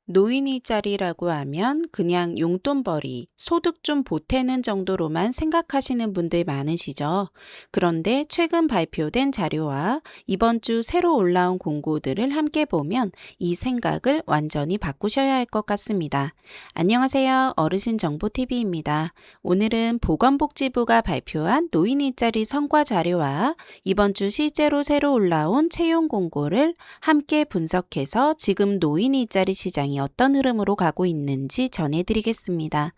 노인 일자리라고 하면 그냥 용돈벌이, 소득 좀 보태는 정도로만 생각하시는 분들 많으시죠? 그런데 최근 발표된 자료와 이번 주 새로 올라온 공고들을 함께 보면 이 생각을 완전히 바꾸셔야 할 것 같습니다. 안녕하세요. 어르신 정보TV입니다. 오늘은 보건복지부가 발표한 노인 일자리 성과 자료와 이번 주 실제로 새로 올라온 채용 공고를 함께 분석해서 지금 노인 일자리 시장이 어떤 흐름으로 가고 있는지 전해드리겠습니다.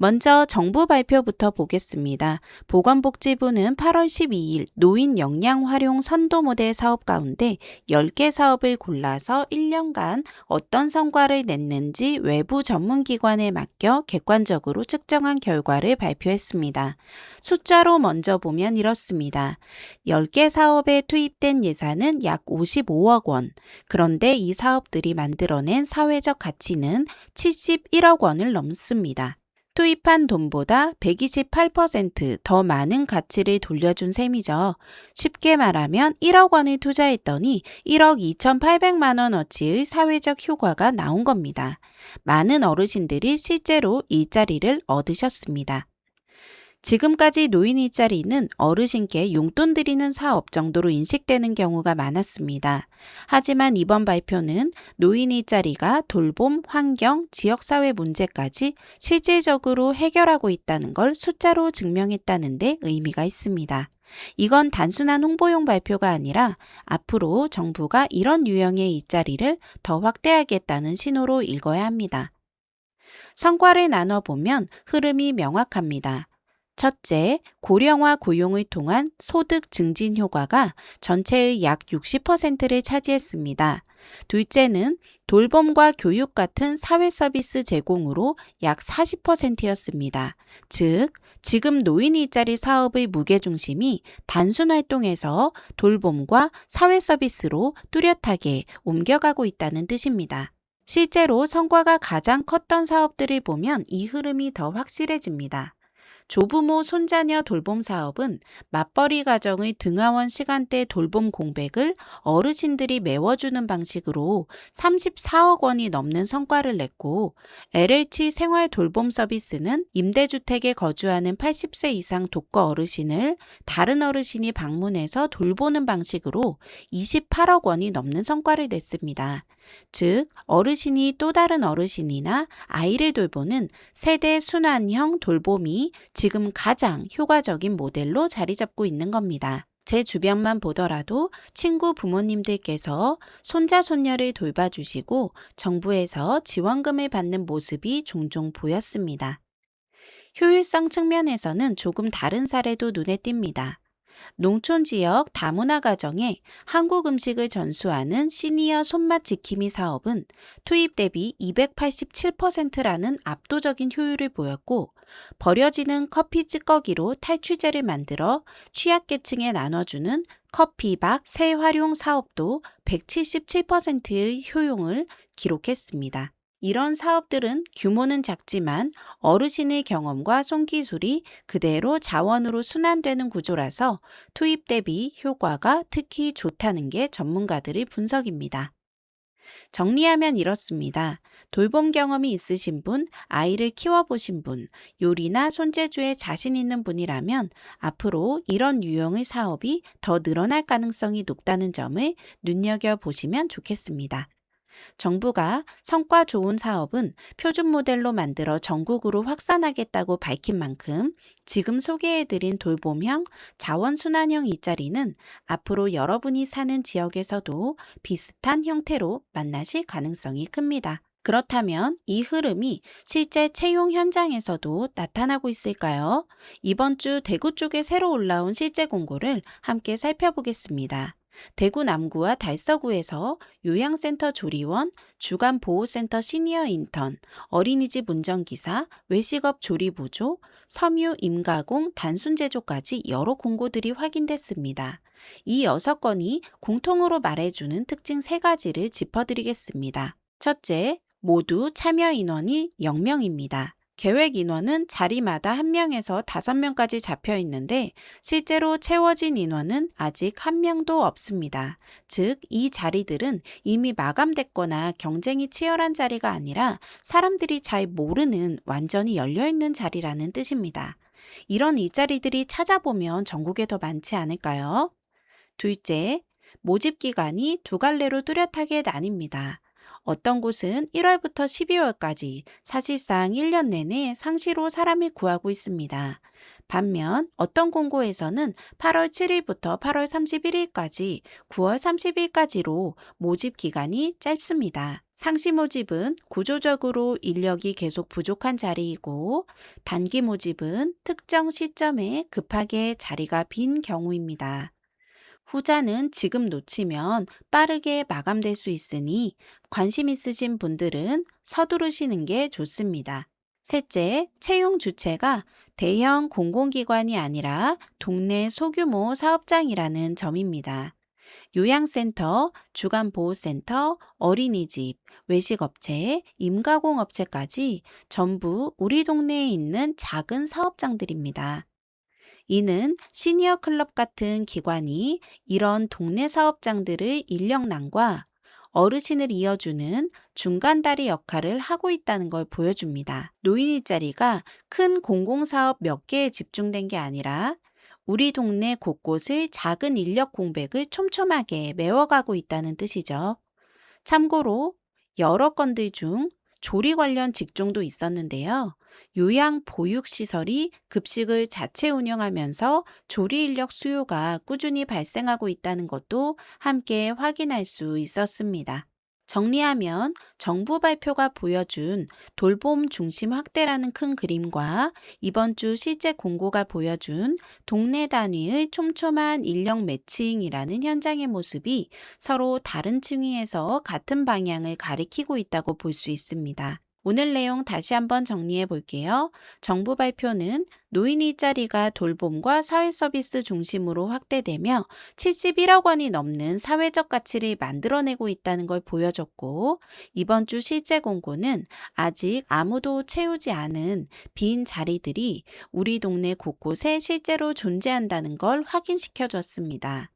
먼저 정부 발표부터 보겠습니다. 보건복지부는 8월 12일 노인 역량 활용 선도 모델 사업 가운데 10개 사업을 골라서 1년간 어떤 성과를 냈는지 외부 전문기관에 맡겨 객관적으로 측정한 결과를 발표했습니다. 숫자로 먼저 보면 이렇습니다. 10개 사업에 투입된 예산은 약 55억 원. 그런데 이 사업들이 만들어낸 사회적 가치는 71억 원을 넘습니다. 투입한 돈보다 128%더 많은 가치를 돌려준 셈이죠. 쉽게 말하면 1억 원을 투자했더니 1억 2,800만 원어치의 사회적 효과가 나온 겁니다. 많은 어르신들이 실제로 일자리를 얻으셨습니다. 지금까지 노인 일자리는 어르신께 용돈 드리는 사업 정도로 인식되는 경우가 많았습니다. 하지만 이번 발표는 노인 일자리가 돌봄, 환경, 지역사회 문제까지 실질적으로 해결하고 있다는 걸 숫자로 증명했다는 데 의미가 있습니다. 이건 단순한 홍보용 발표가 아니라 앞으로 정부가 이런 유형의 일자리를 더 확대하겠다는 신호로 읽어야 합니다. 성과를 나눠보면 흐름이 명확합니다. 첫째, 고령화 고용을 통한 소득 증진 효과가 전체의 약 60%를 차지했습니다. 둘째는 돌봄과 교육 같은 사회 서비스 제공으로 약 40%였습니다. 즉, 지금 노인 일자리 사업의 무게중심이 단순 활동에서 돌봄과 사회 서비스로 뚜렷하게 옮겨가고 있다는 뜻입니다. 실제로 성과가 가장 컸던 사업들을 보면 이 흐름이 더 확실해집니다. 조부모 손자녀 돌봄 사업은 맞벌이 가정의 등하원 시간대 돌봄 공백을 어르신들이 메워주는 방식으로 34억 원이 넘는 성과를 냈고, LH 생활 돌봄 서비스는 임대주택에 거주하는 80세 이상 독거 어르신을 다른 어르신이 방문해서 돌보는 방식으로 28억 원이 넘는 성과를 냈습니다. 즉, 어르신이 또 다른 어르신이나 아이를 돌보는 세대 순환형 돌봄이 지금 가장 효과적인 모델로 자리 잡고 있는 겁니다. 제 주변만 보더라도 친구 부모님들께서 손자 손녀를 돌봐주시고 정부에서 지원금을 받는 모습이 종종 보였습니다. 효율성 측면에서는 조금 다른 사례도 눈에 띕니다. 농촌 지역 다문화 가정에 한국 음식을 전수하는 시니어 손맛 지킴이 사업은 투입 대비 287%라는 압도적인 효율을 보였고, 버려지는 커피 찌꺼기로 탈취제를 만들어 취약계층에 나눠주는 커피박 재활용 사업도 177%의 효용을 기록했습니다. 이런 사업들은 규모는 작지만 어르신의 경험과 손기술이 그대로 자원으로 순환되는 구조라서 투입 대비 효과가 특히 좋다는 게 전문가들의 분석입니다. 정리하면 이렇습니다. 돌봄 경험이 있으신 분, 아이를 키워보신 분, 요리나 손재주에 자신 있는 분이라면 앞으로 이런 유형의 사업이 더 늘어날 가능성이 높다는 점을 눈여겨보시면 좋겠습니다. 정부가 성과 좋은 사업은 표준 모델로 만들어 전국으로 확산하겠다고 밝힌 만큼 지금 소개해드린 돌봄형, 자원순환형 일자리는 앞으로 여러분이 사는 지역에서도 비슷한 형태로 만나실 가능성이 큽니다. 그렇다면 이 흐름이 실제 채용 현장에서도 나타나고 있을까요? 이번 주 대구 쪽에 새로 올라온 실제 공고를 함께 살펴보겠습니다. 대구 남구와 달서구에서 요양센터 조리원, 주간보호센터 시니어 인턴, 어린이집 운전기사, 외식업 조리보조, 섬유 임가공 단순제조까지 여러 공고들이 확인됐습니다. 이 6건이 공통으로 말해주는 특징 3가지를 짚어드리겠습니다. 첫째, 모두 참여 인원이 0명입니다. 계획 인원은 자리마다 1명에서 5명까지 잡혀 있는데 실제로 채워진 인원은 아직 1명도 없습니다. 즉, 이 자리들은 이미 마감됐거나 경쟁이 치열한 자리가 아니라 사람들이 잘 모르는 완전히 열려있는 자리라는 뜻입니다. 이런 일자리들이 찾아보면 전국에 더 많지 않을까요? 둘째, 모집 기간이 두 갈래로 뚜렷하게 나뉩니다. 어떤 곳은 1월부터 12월까지 사실상 1년 내내 상시로 사람을 구하고 있습니다. 반면 어떤 공고에서는 8월 7일부터 8월 31일까지 9월 30일까지로 모집 기간이 짧습니다. 상시 모집은 구조적으로 인력이 계속 부족한 자리이고, 단기 모집은 특정 시점에 급하게 자리가 빈 경우입니다. 후자는 지금 놓치면 빠르게 마감될 수 있으니 관심 있으신 분들은 서두르시는 게 좋습니다. 셋째, 채용 주체가 대형 공공기관이 아니라 동네 소규모 사업장이라는 점입니다. 요양센터, 주간보호센터, 어린이집, 외식업체, 임가공업체까지 전부 우리 동네에 있는 작은 사업장들입니다. 이는 시니어 클럽 같은 기관이 이런 동네 사업장들의 인력난과 어르신을 이어주는 중간다리 역할을 하고 있다는 걸 보여줍니다. 노인 일자리가 큰 공공사업 몇 개에 집중된 게 아니라 우리 동네 곳곳의 작은 인력 공백을 촘촘하게 메워가고 있다는 뜻이죠. 참고로 여러 건들 중 조리 관련 직종도 있었는데요. 요양 보육시설이 급식을 자체 운영하면서 조리 인력 수요가 꾸준히 발생하고 있다는 것도 함께 확인할 수 있었습니다. 정리하면 정부 발표가 보여준 돌봄 중심 확대라는 큰 그림과 이번 주 실제 공고가 보여준 동네 단위의 촘촘한 인력 매칭이라는 현장의 모습이 서로 다른 층위에서 같은 방향을 가리키고 있다고 볼 수 있습니다. 오늘 내용 다시 한번 정리해 볼게요. 정부 발표는 노인 일자리가 돌봄과 사회 서비스 중심으로 확대되며 71억 원이 넘는 사회적 가치를 만들어내고 있다는 걸 보여줬고, 이번 주 실제 공고는 아직 아무도 채우지 않은 빈 자리들이 우리 동네 곳곳에 실제로 존재한다는 걸 확인시켜 줬습니다.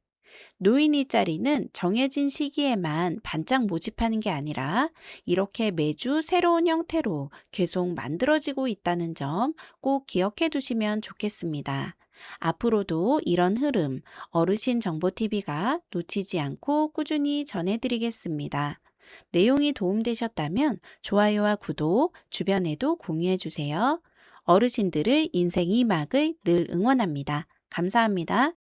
노인 일자리는 정해진 시기에만 반짝 모집하는 게 아니라 이렇게 매주 새로운 형태로 계속 만들어지고 있다는 점 꼭 기억해 두시면 좋겠습니다. 앞으로도 이런 흐름, 어르신 정보TV가 놓치지 않고 꾸준히 전해드리겠습니다. 내용이 도움되셨다면 좋아요와 구독, 주변에도 공유해 주세요. 어르신들의 인생 2막을 늘 응원합니다. 감사합니다.